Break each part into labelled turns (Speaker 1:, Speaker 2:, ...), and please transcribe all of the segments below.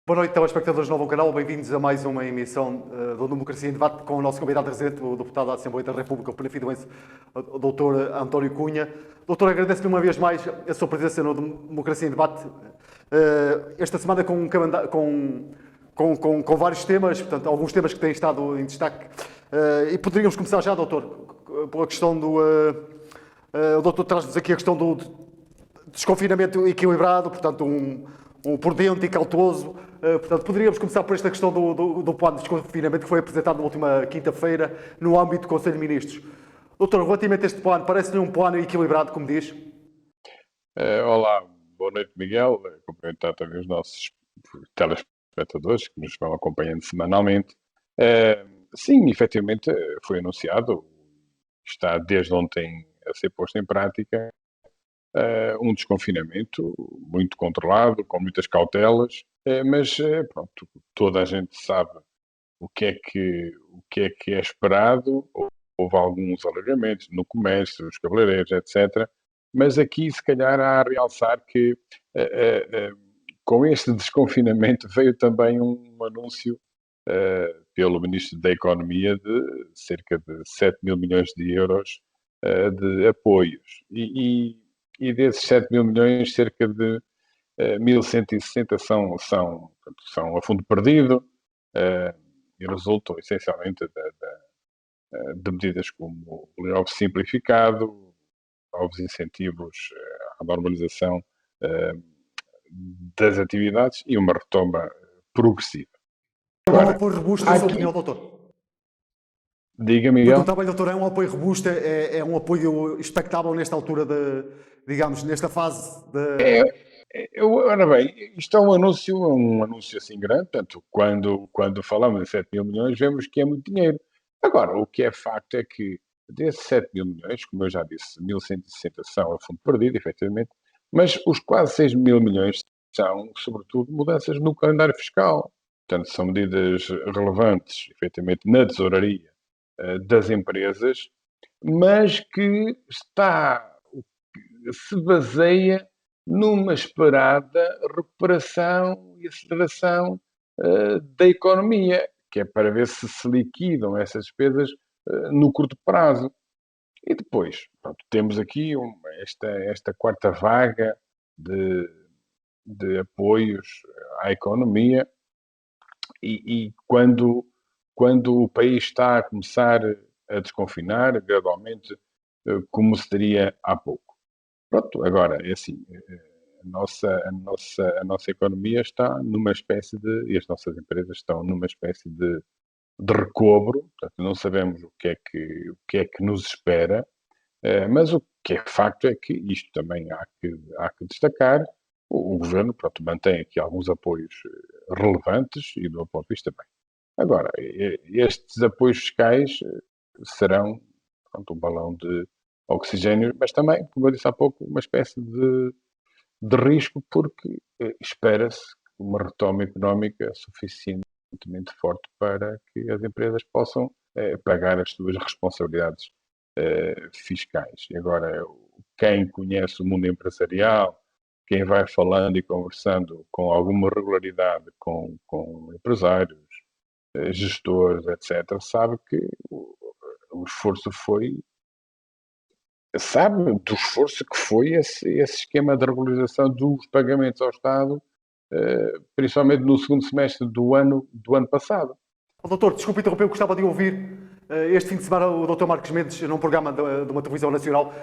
Speaker 1: Boa noite, telespectadores do Novo Canal. Bem-vindos a mais uma emissão do Democracia em Debate com o nosso convidado residente, o deputado da Assembleia da República, o Penafiduense, o Dr. António Cunha. Doutor, agradeço-lhe uma vez mais a sua presença no Democracia em Debate. Esta semana com vários temas, portanto, alguns temas que têm estado em destaque. E poderíamos começar já, doutor, pela questão do... o doutor traz-nos aqui a questão do desconfinamento equilibrado, portanto, um prudente e cauteloso. Portanto, poderíamos começar por esta questão do plano de desconfinamento que foi apresentado na última quinta-feira no âmbito do Conselho de Ministros. Doutor, relativamente a este plano, parece-lhe um plano equilibrado, como diz?
Speaker 2: Olá, boa noite, Miguel. Cumprimentar também os nossos telespectadores que nos vão acompanhando semanalmente. Sim, efetivamente foi anunciado, está desde ontem a ser posto em prática, um desconfinamento muito controlado, com muitas cautelas, mas pronto, toda a gente sabe o que é esperado. Houve alguns alargamentos no comércio, nos cabeleireiros, etc. Mas aqui, se calhar, há a realçar que com este desconfinamento veio também um anúncio pelo Ministro da Economia de cerca de 7 mil milhões de euros de apoios. E desses 7 mil milhões, cerca de 1.160 são a fundo perdido e resultam essencialmente de medidas como o layoff simplificado, novos incentivos à normalização das atividades e uma retoma progressiva.
Speaker 1: É um apoio robusto, na sua opinião, doutor?
Speaker 2: Diga, Miguel.
Speaker 1: Perguntava, doutor, é um apoio robusto, é um apoio expectável nesta altura, digamos, nesta fase
Speaker 2: Ora bem, isto é um anúncio assim grande, portanto, quando falamos de 7 mil milhões, vemos que é muito dinheiro. Agora, o que é facto é que desses 7 mil milhões, como eu já disse, 1.160 são a fundo perdido, efetivamente, mas os quase 6 mil milhões são, sobretudo, mudanças no calendário fiscal. Portanto, são medidas relevantes, efetivamente, na tesouraria das empresas, mas que se baseia numa esperada recuperação e aceleração da economia, que é para ver se liquidam essas despesas no curto prazo. E depois, pronto, temos aqui esta quarta vaga de apoios à economia e quando o país está a começar a desconfinar gradualmente, como se diria há pouco. Pronto, agora, é assim, a nossa economia está numa espécie e as nossas empresas estão numa espécie de recobro, portanto, não sabemos o que é que nos espera, mas o que é facto é que isto também há que destacar. O governo, pronto, mantém aqui alguns apoios relevantes e do meu ponto de vista bem. Agora, estes apoios fiscais serão, pronto, um balão de oxigênio, mas também, como eu disse há pouco, uma espécie de risco, porque espera-se uma retoma económica suficientemente forte para que as empresas possam pagar as suas responsabilidades fiscais. E agora, quem conhece o mundo empresarial, quem vai falando e conversando com alguma regularidade com empresários, gestores, etc., sabe que o esforço sabe do esforço que foi esse esquema de regularização dos pagamentos ao Estado, principalmente no segundo semestre do ano passado.
Speaker 1: Doutor, desculpe interromper, eu gostava de ouvir. Este fim de semana o Dr. Marcos Mendes, num programa de uma televisão nacional,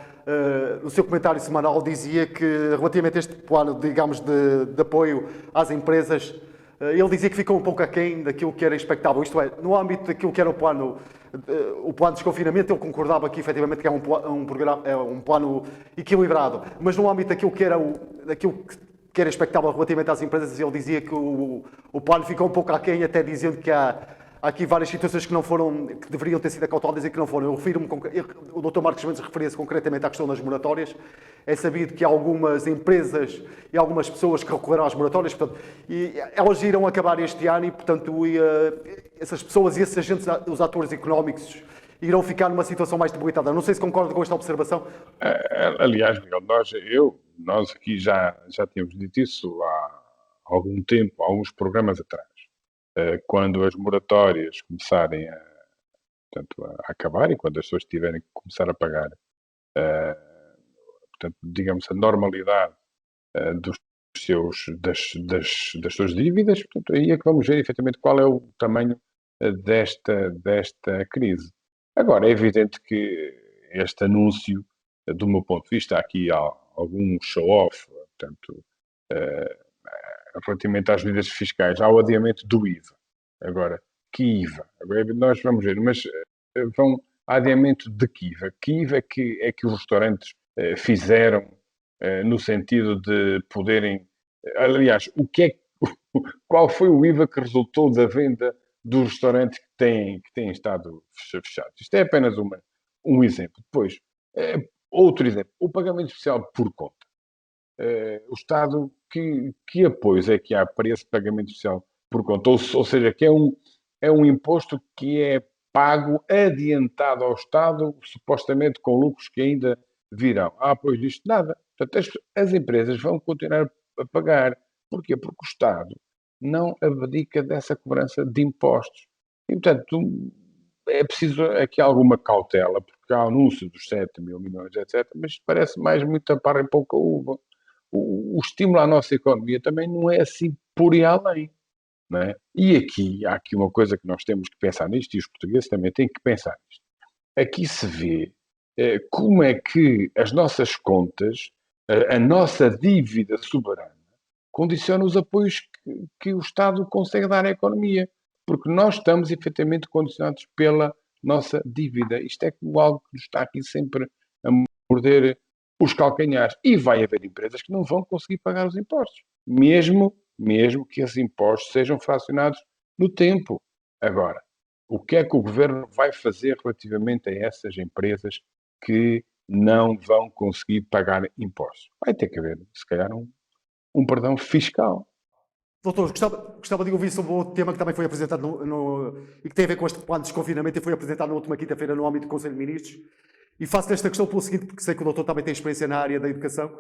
Speaker 1: no seu comentário semanal, dizia que relativamente a este plano, digamos, de apoio às empresas, ele dizia que ficou um pouco aquém daquilo que era expectável. Isto é, no âmbito daquilo que era o plano de desconfinamento, ele concordava que efetivamente que é um plano equilibrado, mas no âmbito daquilo que era expectável relativamente às empresas, ele dizia que o plano ficou um pouco aquém, até dizendo que há aqui várias situações que deveriam ter sido acauteladas e que não foram. Eu refiro-me, o Dr. Marcos Mendes referia-se concretamente à questão das moratórias. É sabido que há algumas empresas e algumas pessoas que recorreram às moratórias, portanto, e elas irão acabar este ano e, portanto, essas pessoas e esses agentes, os atores económicos, irão ficar numa situação mais debilitada. Não sei se concorda com esta observação.
Speaker 2: Aliás, Miguel, nós aqui já tínhamos dito isso há algum tempo, há alguns programas atrás, quando as moratórias começarem portanto, a acabar e quando as pessoas tiverem que começar a pagar, portanto, digamos, a normalidade dos das suas dívidas, portanto, aí é que vamos ver efetivamente qual é o tamanho desta crise. Agora, é evidente que este anúncio, do meu ponto de vista, há aqui algum show-off, portanto, eh, relativamente às medidas fiscais, há o adiamento do IVA. Agora, que IVA? Agora, nós vamos ver, mas vão adiamento de que IVA? Que IVA é que os restaurantes fizeram no sentido de poderem. Aliás, qual foi o IVA que resultou da venda dos restaurantes que têm estado fechados? Isto é apenas um exemplo. Depois, outro exemplo, o pagamento especial por conta. O Estado, que apoios é que há para esse pagamento especial por conta? Ou seja, que é um imposto que é pago adiantado ao Estado, supostamente com lucros que ainda virão. Há apoio disto? Nada. Portanto, as empresas vão continuar a pagar. Porquê? Porque o Estado não abdica dessa cobrança de impostos. E, portanto, é preciso aqui alguma cautela, porque há anúncio dos 7 mil milhões, etc., mas parece mais muito a parra em pouca uva. O estímulo à nossa economia também não é assim por e além, não é? E aqui, há aqui uma coisa que nós temos que pensar nisto, e os portugueses também têm que pensar nisto. Aqui se vê como é que as nossas contas, a nossa dívida soberana, condiciona os apoios que o Estado consegue dar à economia. Porque nós estamos efetivamente condicionados pela nossa dívida. Isto é como algo que nos está aqui sempre a morder os calcanhares. E vai haver empresas que não vão conseguir pagar os impostos, mesmo que esses impostos sejam fracionados no tempo. Agora, o que é que o governo vai fazer relativamente a essas empresas que não vão conseguir pagar impostos? Vai ter que haver, se calhar, um perdão fiscal.
Speaker 1: Doutor, gostava de ouvir sobre outro tema que também foi apresentado e que tem a ver com este plano de desconfinamento e foi apresentado na última quinta-feira no âmbito do Conselho de Ministros. E faço esta questão pelo seguinte, porque sei que o doutor também tem experiência na área da educação,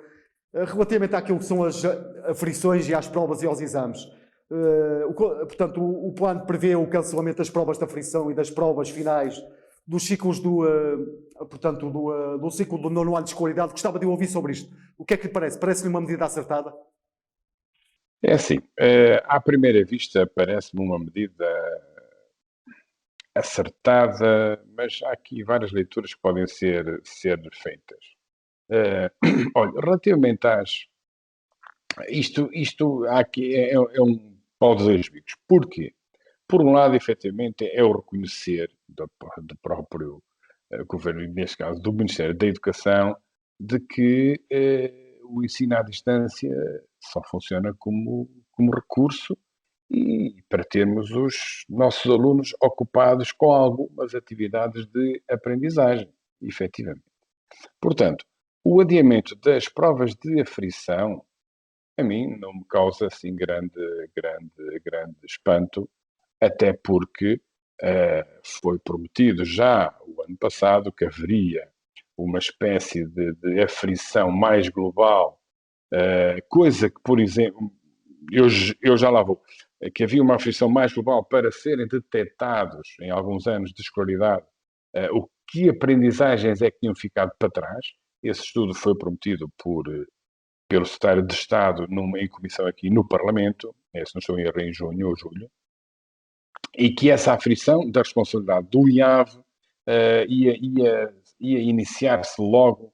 Speaker 1: relativamente àquilo que são as aflições e às provas e aos exames. Portanto, o plano prevê o cancelamento das provas de aflição e das provas finais dos ciclos do ciclo do nono ano de escolaridade. Gostava de ouvir sobre isto. O que é que lhe parece? Parece-lhe uma medida acertada?
Speaker 2: É assim, à primeira vista parece-me uma medida acertada, mas há aqui várias leituras que podem ser feitas. Olha, relativamente isto há aqui é um pau de dois bicos. Porquê? Por um lado, efetivamente, é o reconhecer do próprio governo, e neste caso do Ministério da Educação, de que o ensino à distância só funciona como recurso e para termos os nossos alunos ocupados com algumas atividades de aprendizagem, efetivamente. Portanto, o adiamento das provas de aferição, a mim, não me causa assim grande espanto, até porque foi prometido já o ano passado que haveria uma espécie de aferição mais global, coisa que, por exemplo, eu já lá vou, que havia uma aferição mais global para serem detectados em alguns anos de escolaridade o que aprendizagens é que tinham ficado para trás. Esse estudo foi prometido pelo Secretário de Estado em comissão aqui no Parlamento, se não estou em erro, em junho ou julho, e que essa aferição da responsabilidade do IAV ia iniciar-se logo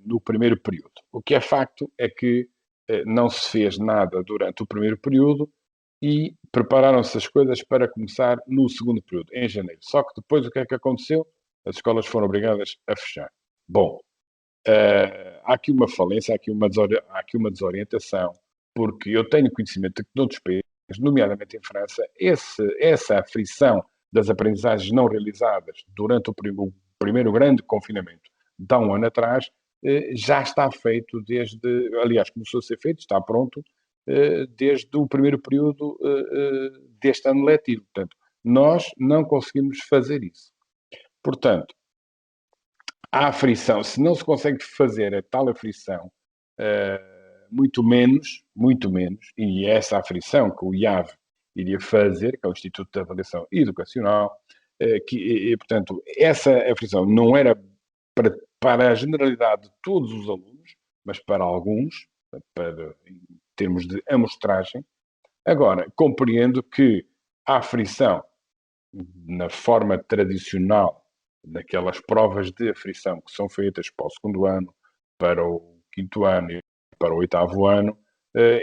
Speaker 2: no primeiro período. O que é facto é que não se fez nada durante o primeiro período e prepararam-se as coisas para começar no segundo período, em janeiro. Só que depois o que é que aconteceu? As escolas foram obrigadas a fechar. Bom, há aqui uma falência, há aqui uma desorientação, porque eu tenho conhecimento de que noutros países, nomeadamente em França, essa aflição das aprendizagens não realizadas durante o primeiro grande confinamento de há um ano atrás, já está feito aliás, começou a ser feito, está pronto, desde o primeiro período deste ano letivo. Portanto, nós não conseguimos fazer isso. Portanto, a aflição, se não se consegue fazer a tal aflição muito menos, e essa aferição que o IAV iria fazer, que é o Instituto de Avaliação Educacional, portanto, essa aferição não era para a generalidade de todos os alunos, mas para alguns, em termos de amostragem. Agora, compreendo que a aferição, na forma tradicional, daquelas provas de aferição que são feitas para o segundo ano, para o quinto ano e para o oitavo ano,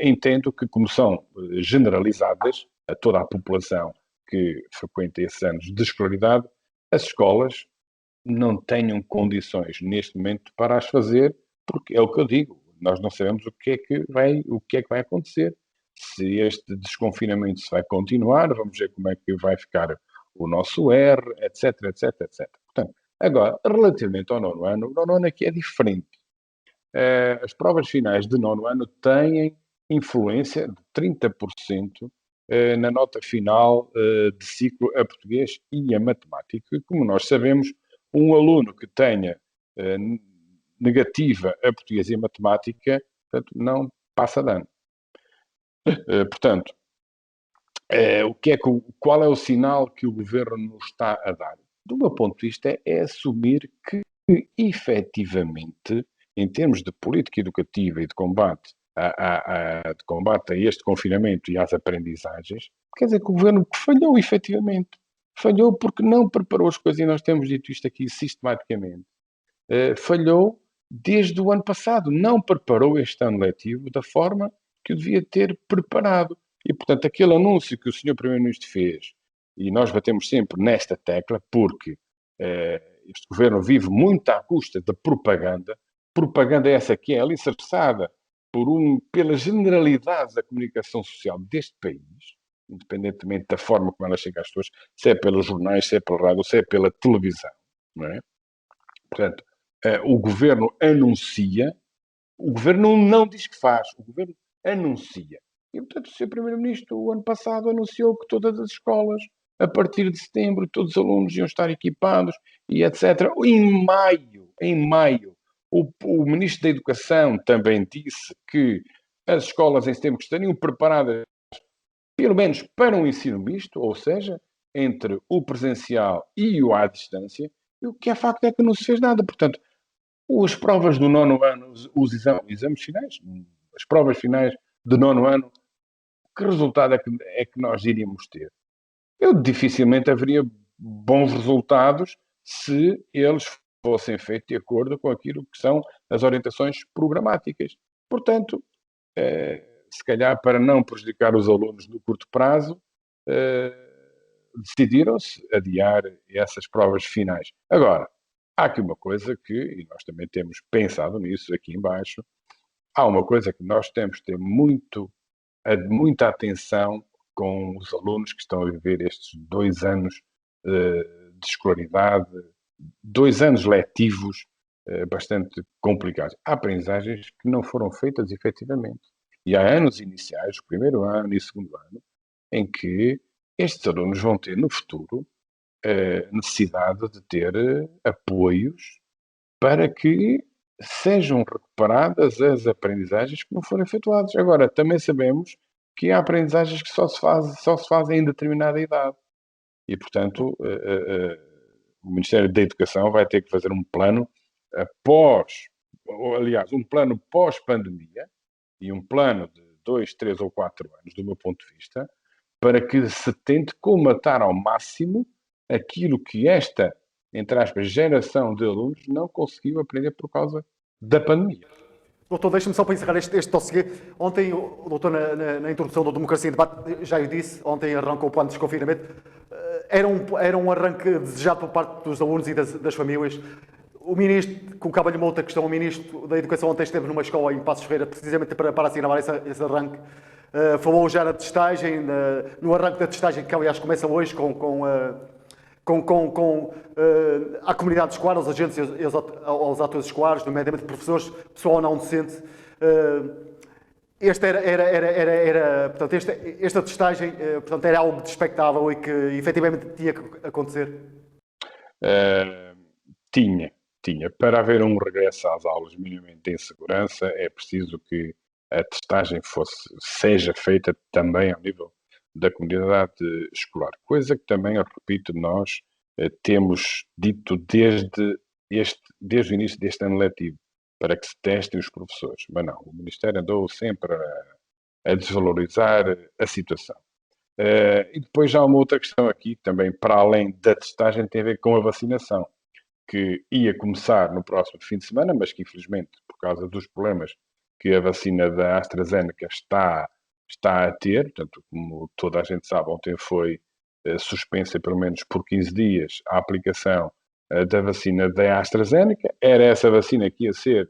Speaker 2: entendo que, como são generalizadas a toda a população que frequenta esses anos de escolaridade, as escolas não tenham condições neste momento para as fazer, porque é o que eu digo, nós não sabemos o que é que vai acontecer. Se este desconfinamento se vai continuar, vamos ver como é que vai ficar o nosso R, etc, etc, etc. Portanto, agora, relativamente ao nono ano, o nono ano aqui é diferente. As provas finais de nono ano têm influência de 30% na nota final de ciclo a português e a matemática. E, como nós sabemos, um aluno que tenha negativa a português e a matemática, portanto, não passa de ano. Portanto, qual é o sinal que o governo nos está a dar? Do meu ponto de vista, é assumir que, efetivamente, em termos de política educativa e de combate a este confinamento e às aprendizagens, quer dizer que o governo falhou, efetivamente. Falhou porque não preparou as coisas, e nós temos dito isto aqui sistematicamente. Falhou desde o ano passado. Não preparou este ano letivo da forma que o devia ter preparado. E, portanto, aquele anúncio que o Sr. Primeiro-Ministro fez, e nós batemos sempre nesta tecla, porque este governo vive muito à custa da propaganda. Propaganda essa que é alicerçada pela generalidade da comunicação social deste país, independentemente da forma como ela chega às pessoas, se é pelos jornais, se é pela rádio, se é pela televisão, não é? Portanto, o governo anuncia, o governo não diz que faz, o governo anuncia. E, portanto, o Sr. Primeiro-Ministro, o ano passado, anunciou que todas as escolas, a partir de setembro, todos os alunos iam estar equipados e etc. Em maio, o Ministro da Educação também disse que as escolas em setembro estariam preparadas, pelo menos para um ensino misto, ou seja, entre o presencial e o à distância, e o que é facto é que não se fez nada. Portanto, as provas do nono ano, os exames finais, as provas finais do nono ano, que resultado é que nós iríamos ter? Eu dificilmente haveria bons resultados se eles fossem feitos de acordo com aquilo que são as orientações programáticas. Portanto, se calhar para não prejudicar os alunos no curto prazo, decidiram-se adiar essas provas finais. Agora, há aqui uma coisa que, e nós também temos pensado nisso aqui embaixo, há uma coisa que nós temos de ter muita atenção com os alunos que estão a viver estes 2 anos de escolaridade, 2 anos letivos bastante complicados. Há aprendizagens que não foram feitas efetivamente. E há anos iniciais, o primeiro ano e o segundo ano, em que estes alunos vão ter no futuro necessidade de ter apoios para que sejam recuperadas as aprendizagens que não foram efetuadas. Agora, também sabemos que há aprendizagens que só se fazem em determinada idade. E, portanto, o Ministério da Educação vai ter que fazer um plano um plano pós-pandemia e um plano de 2, 3 ou 4 anos, do meu ponto de vista, para que se tente colmatar ao máximo aquilo que esta, entre aspas, geração de alunos não conseguiu aprender por causa da pandemia.
Speaker 1: Doutor, deixe-me só para encerrar este dossiê. Ontem, o doutor, na introdução do Democracia em Debate, já o disse, ontem arrancou o plano de desconfinamento. Era um arranque desejado por parte dos alunos e das famílias. O ministro, colocava-lhe uma outra questão, o ministro da Educação ontem esteve numa escola em Passos Ferreira, precisamente para assinalar esse arranque. Falou já na testagem, no arranque da testagem, que aliás começa hoje à comunidade escolar, aos agentes e aos atores escolares, nomeadamente professores, pessoal não docente. Portanto, esta testagem portanto, era algo expectável e que efetivamente tinha que acontecer?
Speaker 2: Tinha. Para haver um regresso às aulas minimamente em segurança, é preciso que a testagem seja feita também ao nível da comunidade escolar. Coisa que também, eu repito, nós temos dito desde o início deste ano letivo, para que se testem os professores. Mas não, o Ministério andou sempre a desvalorizar a situação. E depois já há uma outra questão aqui, também para além da testagem, tem a ver com a vacinação, que ia começar no próximo fim de semana, mas que infelizmente, por causa dos problemas que a vacina da AstraZeneca está a ter, portanto, como toda a gente sabe, ontem foi suspensa pelo menos por 15 dias a aplicação da vacina da AstraZeneca. Era essa vacina que ia ser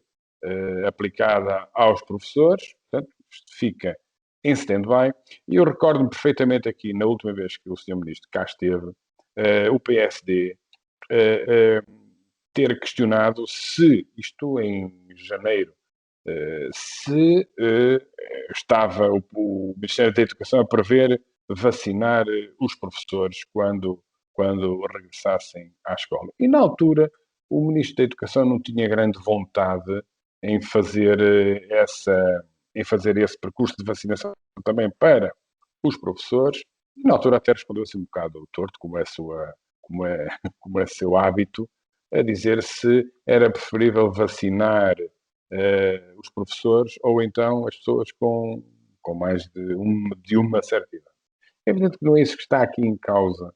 Speaker 2: aplicada aos professores, portanto, isto fica em stand-by. E eu recordo-me perfeitamente aqui, na última vez que o Sr. Ministro cá esteve, o PSD ter questionado se, isto em janeiro, se estava o Ministério da Educação a prever vacinar os professores quando regressassem à escola. E na altura o Ministro da Educação não tinha grande vontade em fazer esse percurso de vacinação também para os professores. E na altura até respondeu assim um bocado torto, como é seu hábito, a dizer se era preferível vacinar os professores ou então as pessoas com mais de uma certa idade. É evidente que não é isso que está aqui em causa,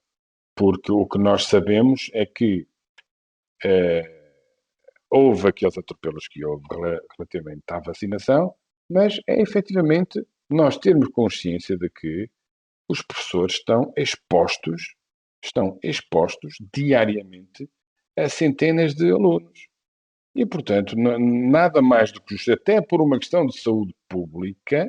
Speaker 2: porque o que nós sabemos é que houve aqueles atropelos que houve relativamente à vacinação, mas é efetivamente nós termos consciência de que os professores estão expostos diariamente a centenas de alunos. E, portanto, nada mais do que justo, até por uma questão de saúde pública,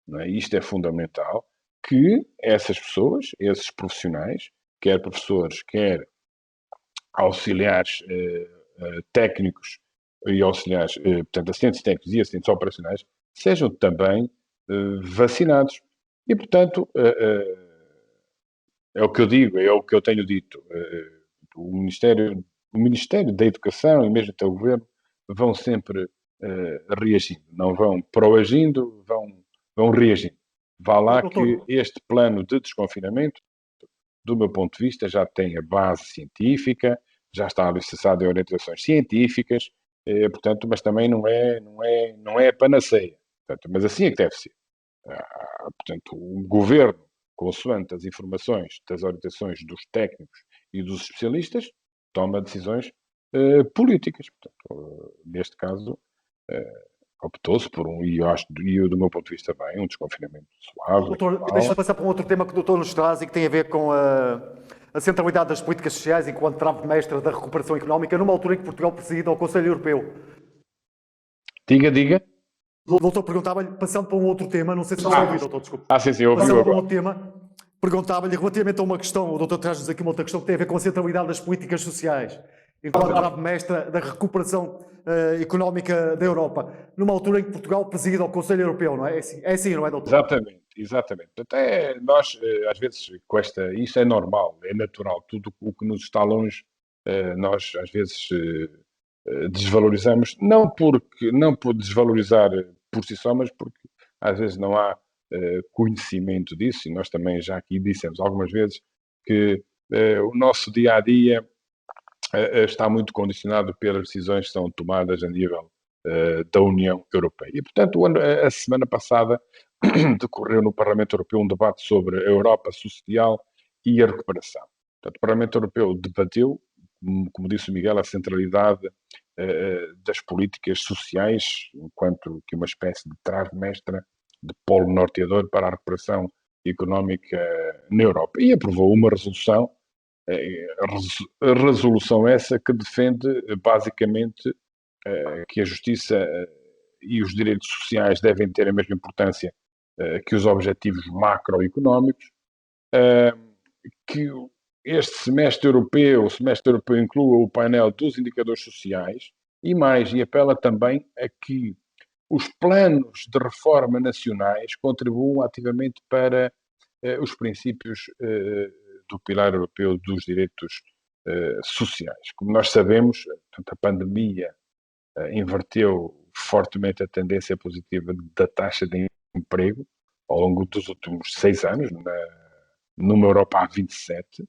Speaker 2: não é? Isto é fundamental, que essas pessoas, esses profissionais, quer professores, quer auxiliares técnicos e auxiliares, portanto, assistentes técnicos e assistentes operacionais, sejam também vacinados. E, portanto, é o que eu digo, é o que eu tenho dito. O Ministério da Educação e mesmo até o Governo vão sempre reagindo. Não vão proagindo, vão reagindo. Vá lá que
Speaker 1: Doutor,
Speaker 2: este plano de desconfinamento, do meu ponto de vista, já tem a base científica, já está alicerçado em orientações científicas, portanto, mas também não é a panaceia. Portanto, mas assim é que deve ser. Portanto, o governo, consoante as informações das orientações dos técnicos e dos especialistas, toma decisões políticas. Portanto, neste caso, optou-se por e eu acho, e do meu ponto de vista bem, um desconfinamento suave,
Speaker 1: doutor, deixa-me
Speaker 2: gradual.
Speaker 1: passar para um outro tema que o doutor nos traz e que tem a ver com a centralidade das políticas sociais enquanto trave mestra da recuperação económica, numa altura em que Portugal preside ao Conselho Europeu.
Speaker 2: Diga.
Speaker 1: O doutor perguntava-lhe, passando para um outro tema, não sei se está a ouvir, doutor, desculpe.
Speaker 2: Sim, eu ouvi
Speaker 1: Passando para um
Speaker 2: agora.
Speaker 1: outro tema, perguntava-lhe relativamente a uma questão, o doutor traz-nos aqui uma outra questão que tem a ver com a centralidade das políticas sociais, enquanto trave mestra da recuperação económica da Europa, numa altura em que Portugal preside ao Conselho Europeu, não é? É assim, não é, doutor?
Speaker 2: Exatamente. Até nós, às vezes, isso é normal, é natural. Tudo o que nos está longe, nós, às vezes, desvalorizamos, não por desvalorizar por si só, mas porque às vezes não há conhecimento disso, e nós também já aqui dissemos algumas vezes que o nosso dia a dia está muito condicionado pelas decisões que são tomadas a nível da União Europeia. E, portanto, a semana passada decorreu no Parlamento Europeu um debate sobre a Europa social e a recuperação. Portanto, o Parlamento Europeu debateu, como disse o Miguel, a centralidade das políticas sociais, enquanto que uma espécie de trave-mestra, de polo norteador para a recuperação económica na Europa. E aprovou uma resolução, a resolução essa que defende basicamente que a justiça e os direitos sociais devem ter a mesma importância que os objetivos macroeconómicos, que este o semestre europeu inclua o painel dos indicadores sociais e mais, e apela também a que os planos de reforma nacionais contribuam ativamente para os princípios do pilar europeu dos direitos sociais. Como nós sabemos, portanto, a pandemia inverteu fortemente a tendência positiva da taxa de emprego ao longo dos últimos 6 anos, numa Europa há 27,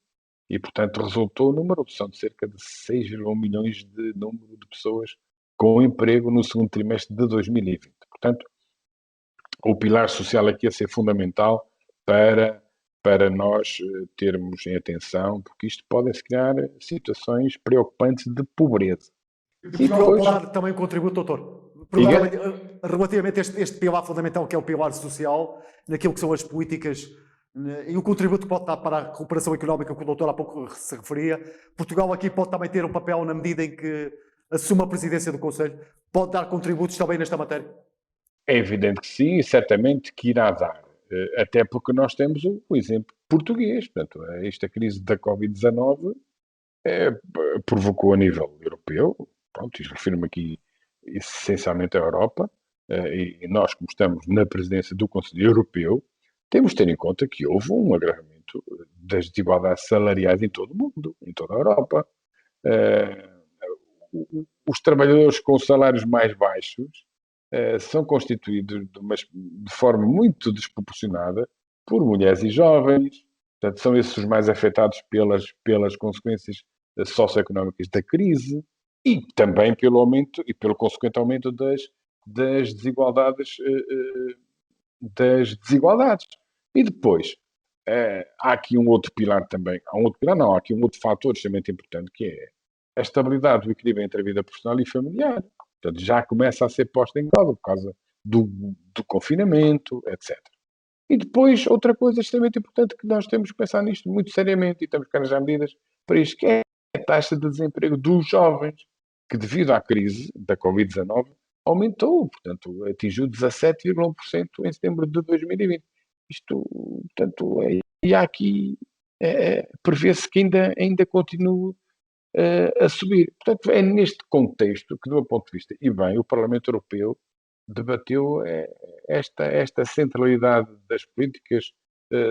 Speaker 2: e, portanto, resultou numa redução de cerca de 6,1 milhões de número de pessoas com emprego no segundo trimestre de 2020. Portanto, o pilar social aqui a ser fundamental para nós termos em atenção, porque isto podem se criar situações preocupantes de pobreza.
Speaker 1: E
Speaker 2: E
Speaker 1: Portugal
Speaker 2: depois,
Speaker 1: pode dar também um contributo, doutor.
Speaker 2: diga,
Speaker 1: Provavelmente, relativamente a este pilar fundamental, que é o pilar social, naquilo que são as políticas e o contributo que pode dar para a recuperação económica, que o doutor há pouco se referia, Portugal aqui pode também ter um papel na medida em que assume a presidência do Conselho, pode dar contributos também nesta matéria?
Speaker 2: é evidente que sim, e certamente que irá dar. Até porque nós temos o exemplo português. Portanto, esta crise da Covid-19 provocou a nível europeu, pronto, isto refiro-me aqui essencialmente à Europa, e nós, como estamos na presidência do Conselho Europeu, temos de ter em conta que houve um agravamento das desigualdades salariais em todo o mundo, em toda a Europa. Os trabalhadores com salários mais baixos são constituídos de forma muito desproporcionada por mulheres e jovens. Portanto, são esses os mais afetados pelas consequências socioeconómicas da crise e também pelo aumento e pelo consequente aumento das desigualdades. Das desigualdades. E depois, há aqui um outro pilar também, há aqui um outro fator extremamente importante, que é a estabilidade do equilíbrio entre a vida profissional e familiar. Portanto, já começa a ser posta em causa por causa do confinamento, etc. E depois, outra coisa extremamente importante que nós temos que pensar nisto muito seriamente e temos que arranjar medidas para isto, que é a taxa de desemprego dos jovens, que devido à crise da Covid-19 aumentou, portanto, atingiu 17,1% em setembro de 2020. Isto, portanto, e há aqui, prevê-se que ainda continue a subir. Portanto, é neste contexto que, do meu ponto de vista, e bem, o Parlamento Europeu debateu esta centralidade das políticas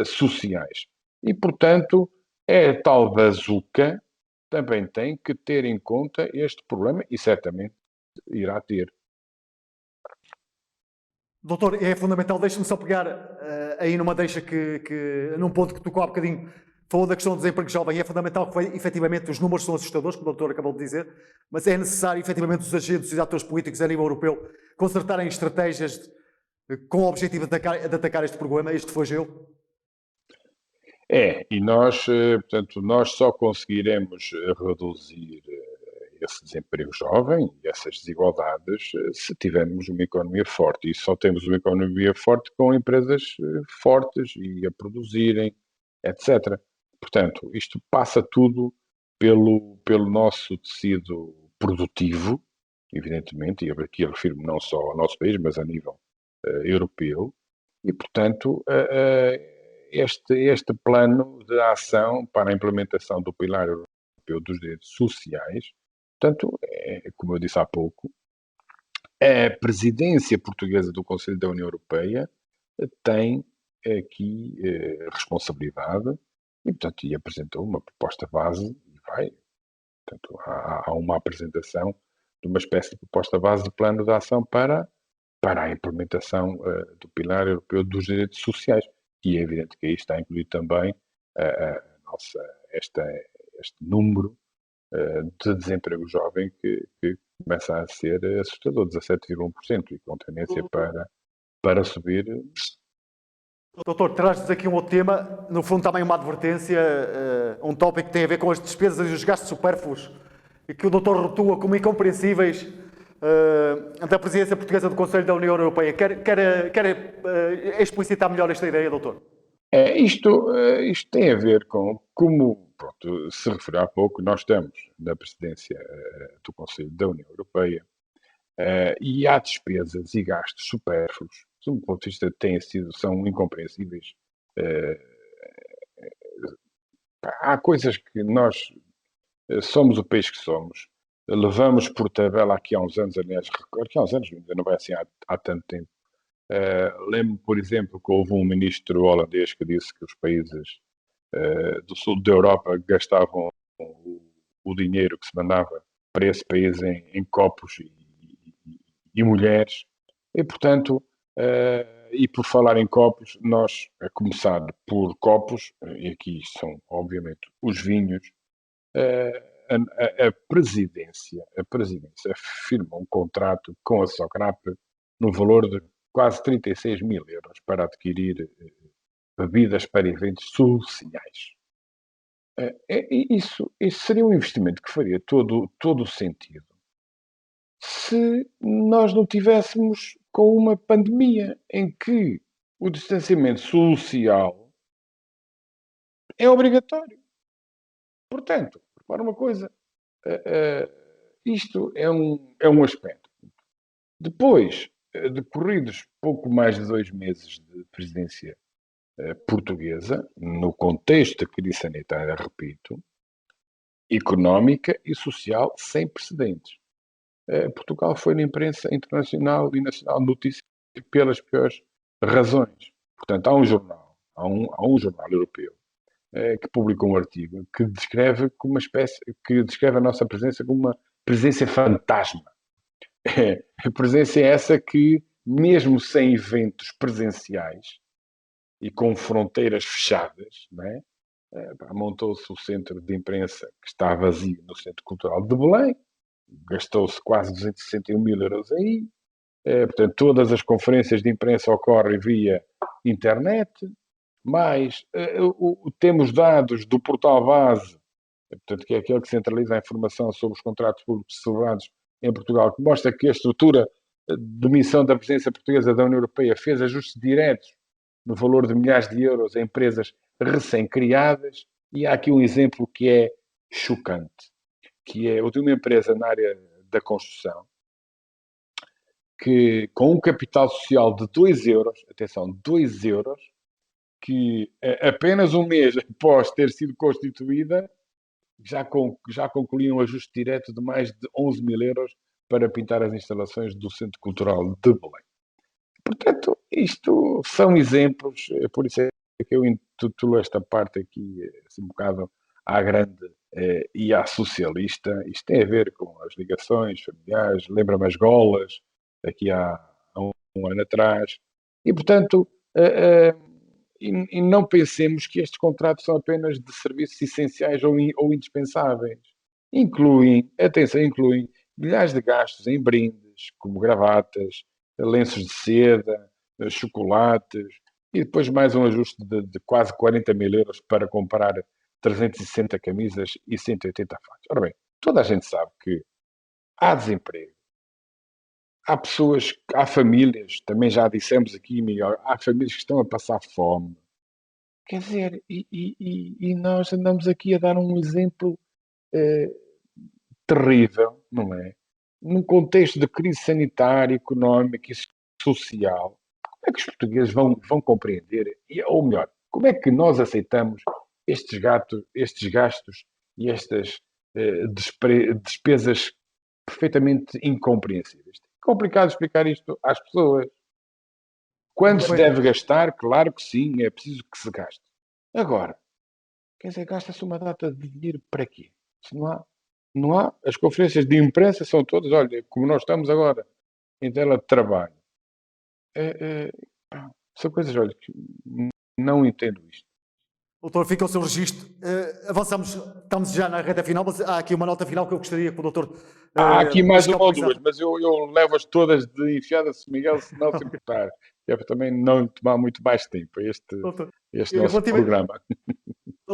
Speaker 2: sociais. E, portanto, a tal bazuca também tem que ter em conta este problema e certamente irá ter.
Speaker 1: Doutor, é fundamental, deixe-me só pegar aí numa deixa num ponto que tocou há bocadinho, falou da questão do desemprego jovem, é fundamental que efetivamente os números são assustadores, como o doutor acabou de dizer, mas é necessário efetivamente os agentes e os atores políticos a nível europeu concertarem estratégias com o objetivo de atacar este problema, este flagelo.
Speaker 2: E nós, portanto, nós só conseguiremos reduzir esse desemprego jovem e essas desigualdades se tivermos uma economia forte. E só temos uma economia forte com empresas fortes e a produzirem, etc. Portanto, isto passa tudo pelo nosso tecido produtivo, evidentemente, e aqui eu refiro-me não só ao nosso país, mas a nível europeu, e, portanto, este plano de ação para a implementação do Pilar Europeu dos Direitos Sociais, portanto, como eu disse há pouco, a presidência portuguesa do Conselho da União Europeia tem aqui responsabilidade e, portanto, apresentou uma proposta base e vai, portanto, há uma apresentação de uma espécie de proposta base de plano de ação para a implementação do Pilar Europeu dos Direitos Sociais. E é evidente que aí está incluído também este número de desemprego jovem que começa a ser assustador, 17,1%, e com tendência para subir.
Speaker 1: Doutor, traz-nos aqui um outro tema, no fundo também uma advertência, um tópico que tem a ver com as despesas e os gastos supérfluos, e que o doutor rotua como incompreensíveis da presidência portuguesa do Conselho da União Europeia. Quer explicitar melhor esta ideia, doutor?
Speaker 2: Isto tem a ver com, como pronto, se referiu há pouco, nós estamos na presidência do Conselho da União Europeia e há despesas e gastos supérfluos, do meu ponto de vista, são incompreensíveis. Há coisas que nós somos o país que somos, levamos por tabela aqui há uns anos, aliás, recordo que há uns anos, ainda não vai assim há tanto tempo. Lembro, por exemplo, que houve um ministro holandês que disse que os países do sul da Europa gastavam o dinheiro que se mandava para esse país em copos e mulheres. E, portanto, e por falar em copos, nós, a começar por copos, e aqui são, obviamente, os vinhos, a presidência firma um contrato com a Socrap no valor de quase 36 mil euros para adquirir bebidas para eventos sociais. Isso seria um investimento que faria todo o sentido se nós não tivéssemos com uma pandemia em que o distanciamento social é obrigatório. Portanto, repara uma coisa, isto é um aspecto. Depois, decorridos pouco mais de 2 meses de presidência portuguesa, no contexto da crise sanitária, repito, económica e social sem precedentes. Portugal foi na imprensa internacional e nacional notícia pelas piores razões. Portanto, há um jornal europeu que publicou um artigo que descreve a nossa presença como uma presença fantasma. A presença é essa que, mesmo sem eventos presenciais e com fronteiras fechadas, não é? Montou-se o centro de imprensa que está vazio no Centro Cultural de Belém, gastou-se quase 261 mil euros aí, portanto, todas as conferências de imprensa ocorrem via internet, mas temos dados do portal base, portanto, que é aquele que centraliza a informação sobre os contratos públicos celebrados em Portugal, que mostra que a estrutura de missão da presidência portuguesa da União Europeia fez ajustes diretos no valor de milhares de euros a empresas recém-criadas, e há aqui um exemplo que é chocante, que é o de uma empresa na área da construção, que com um capital social de 2 euros, atenção, 2 euros, que apenas um mês após ter sido constituída, já concluíam um ajuste direto de mais de 11 mil euros para pintar as instalações do Centro Cultural de Belém. Portanto, isto são exemplos, por isso é que eu intitulo esta parte aqui assim, um bocado à grande e à socialista. Isto tem a ver com as ligações familiares, lembra-me as golas, aqui há um ano atrás. E, portanto, e não pensemos que estes contratos são apenas de serviços essenciais ou indispensáveis. Incluem milhares de gastos em brindes, como gravatas, lenços de seda, chocolates, e depois mais um ajuste de quase 40 mil euros para comprar 360 camisas e 180 fatos. Ora bem, toda a gente sabe que há desemprego, há famílias, também já dissemos aqui, Miguel, há famílias que estão a passar fome. Quer dizer, e nós andamos aqui a dar um exemplo terrível, não é? Num contexto de crise sanitária, económica e social, como é que os portugueses vão compreender? Ou melhor, como é que nós aceitamos estes gastos e estas despesas perfeitamente incompreensíveis? É complicado explicar isto às pessoas. Quando
Speaker 1: Muito
Speaker 2: se
Speaker 1: bem.
Speaker 2: deve gastar, claro que sim, é preciso que se gaste. Agora, quer dizer, gasta-se uma data de dinheiro para quê? Se não há. As conferências de imprensa são todas, olha, como nós estamos agora em tela de trabalho. São coisas, olha, que não entendo isto.
Speaker 1: Doutor, fica o seu registro. Avançamos, estamos já na reta final, mas há aqui uma nota final que eu gostaria que o doutor
Speaker 2: Há aqui mais
Speaker 1: deixe cá
Speaker 2: uma ou duas,
Speaker 1: frisar.
Speaker 2: mas eu levo-as todas de enfiada-se, Miguel, se não se importar. Que é para também não tomar muito mais tempo a
Speaker 1: Doutor,
Speaker 2: este nosso
Speaker 1: relativamente,
Speaker 2: programa.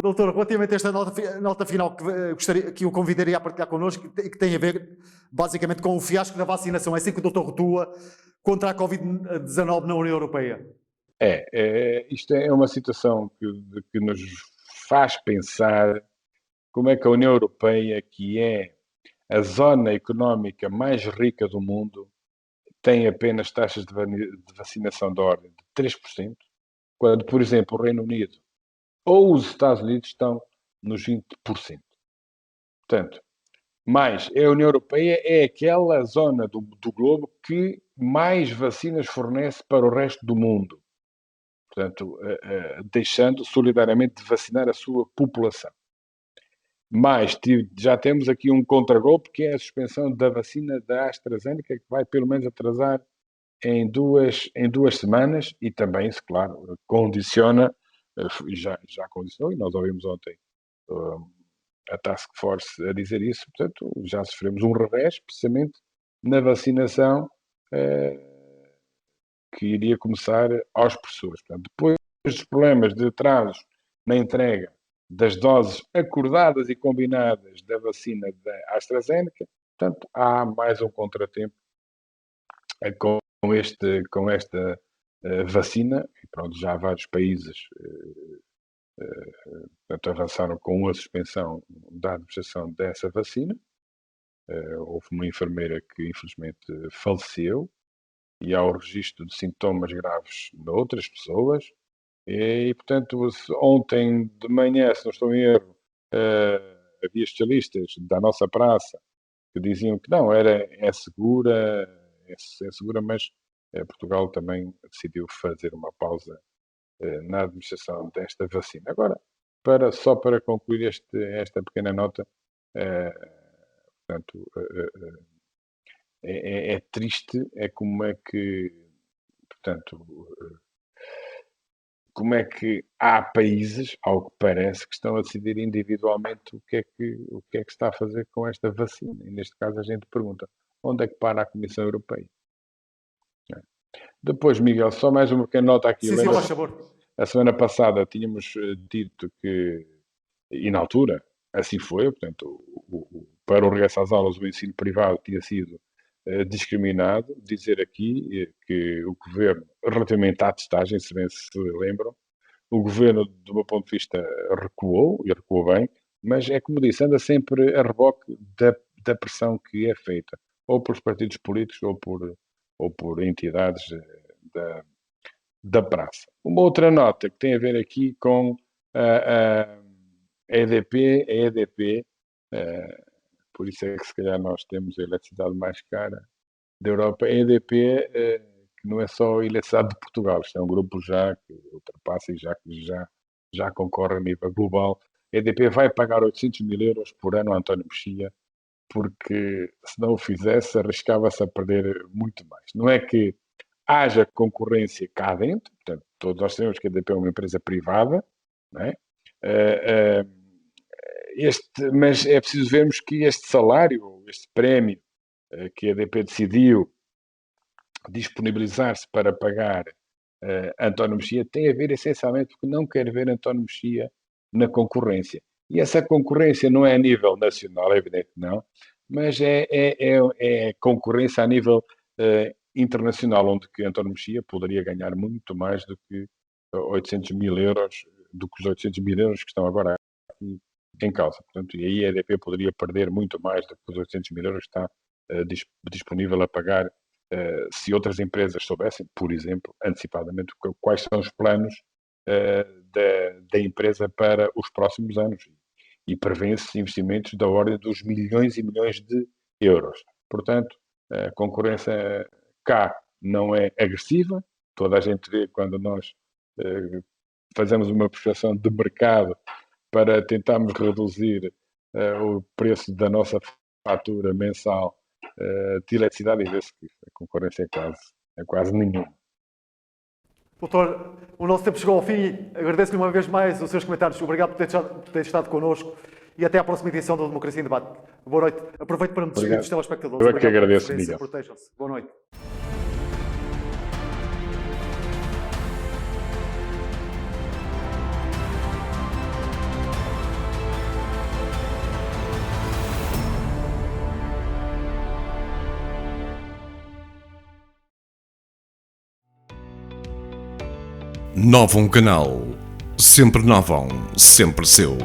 Speaker 1: doutor, relativamente a esta nota final que gostaria que o convidaria a partilhar connosco, que tem a ver basicamente com o fiasco da vacinação. É assim que o doutor rotua contra a Covid-19 na União Europeia.
Speaker 2: Isto é uma situação que nos faz pensar como é que a União Europeia, que é a zona económica mais rica do mundo, tem apenas taxas de vacinação da ordem de 3%, quando, por exemplo, o Reino Unido ou os Estados Unidos estão nos 20%. Portanto, mais a União Europeia é aquela zona do globo que mais vacinas fornece para o resto do mundo. Portanto, deixando solidariamente de vacinar a sua população. Mas já temos aqui um contragolpe, que é a suspensão da vacina da AstraZeneca, que vai pelo menos atrasar em duas semanas, e também isso, claro, condiciona, já condicionou, e nós ouvimos ontem a Task Force a dizer isso, portanto, já sofremos um revés, precisamente na vacinação que iria começar aos professores. Portanto, depois dos problemas de atrasos na entrega das doses acordadas e combinadas da vacina da AstraZeneca, portanto, há mais um contratempo com esta vacina, e pronto, já vários países portanto, avançaram com a suspensão da administração dessa vacina. Houve uma enfermeira que infelizmente faleceu, e há o registro de sintomas graves noutras pessoas, e portanto, ontem de manhã, se não estou em erro, havia especialistas da nossa praça que diziam que não, é segura, é segura, mas Portugal também decidiu fazer uma pausa na administração desta vacina. Agora, só para concluir esta pequena nota, portanto, é triste, como é que, portanto, como é que há países, ao que parece, que estão a decidir individualmente o que é que está a fazer com esta vacina. E neste caso a gente pergunta, onde é que para a Comissão Europeia? Depois, Miguel, só mais uma pequena nota aqui.
Speaker 1: Sim, sim, faz favor.
Speaker 2: A semana passada tínhamos dito que, e na altura, assim foi, portanto, para o regresso às aulas, o ensino privado tinha sido discriminado. Dizer aqui que o Governo, relativamente à testagem, se bem se lembram, o Governo, do meu ponto de vista, recuou, e recuou bem, mas é como disse, anda sempre a reboque da pressão que é feita, ou pelos partidos políticos, ou por entidades da praça. Uma outra nota que tem a ver aqui com a EDP, por isso é que se calhar nós temos a eletricidade mais cara da Europa. A EDP, que não é só a eletricidade de Portugal, isto é um grupo já que ultrapassa e já concorre a nível global. A EDP vai pagar 800 mil euros por ano a António Mexia, porque se não o fizesse arriscava-se a perder muito mais. Não é que haja concorrência cá dentro, portanto, todos nós sabemos que a EDP é uma empresa privada, não é? Mas é preciso vermos que este salário, este prémio que a EDP decidiu disponibilizar-se para pagar António Mexia tem a ver essencialmente porque não quer ver António Mexia na concorrência. E essa concorrência não é a nível nacional, é evidente que não, mas é concorrência a nível internacional, onde que António Mexia poderia ganhar muito mais do que 800 mil euros, do que os 800 mil euros que estão agora aqui em causa. Portanto, e aí a EDP poderia perder muito mais do que os 800 mil euros que está disponível a pagar se outras empresas soubessem, por exemplo, antecipadamente, quais são os planos da empresa para os próximos anos. E prevê-se investimentos da ordem dos milhões e milhões de euros. Portanto, a concorrência cá não é agressiva. Toda a gente vê quando nós fazemos uma projeção de mercado para tentarmos reduzir o preço da nossa fatura mensal de eletricidade, e vê-se que a concorrência é quase nenhuma.
Speaker 1: Doutor, o nosso tempo chegou ao fim. Agradeço-lhe uma vez mais os seus comentários. Obrigado por ter estado connosco e até à próxima edição do Democracia em Debate. Boa noite. Aproveito para me despedir dos telespectadores.
Speaker 2: Eu é que agradeço, Miguel.
Speaker 1: Protejam-se. Boa noite.
Speaker 3: Novum Canal. Sempre Novum, sempre seu.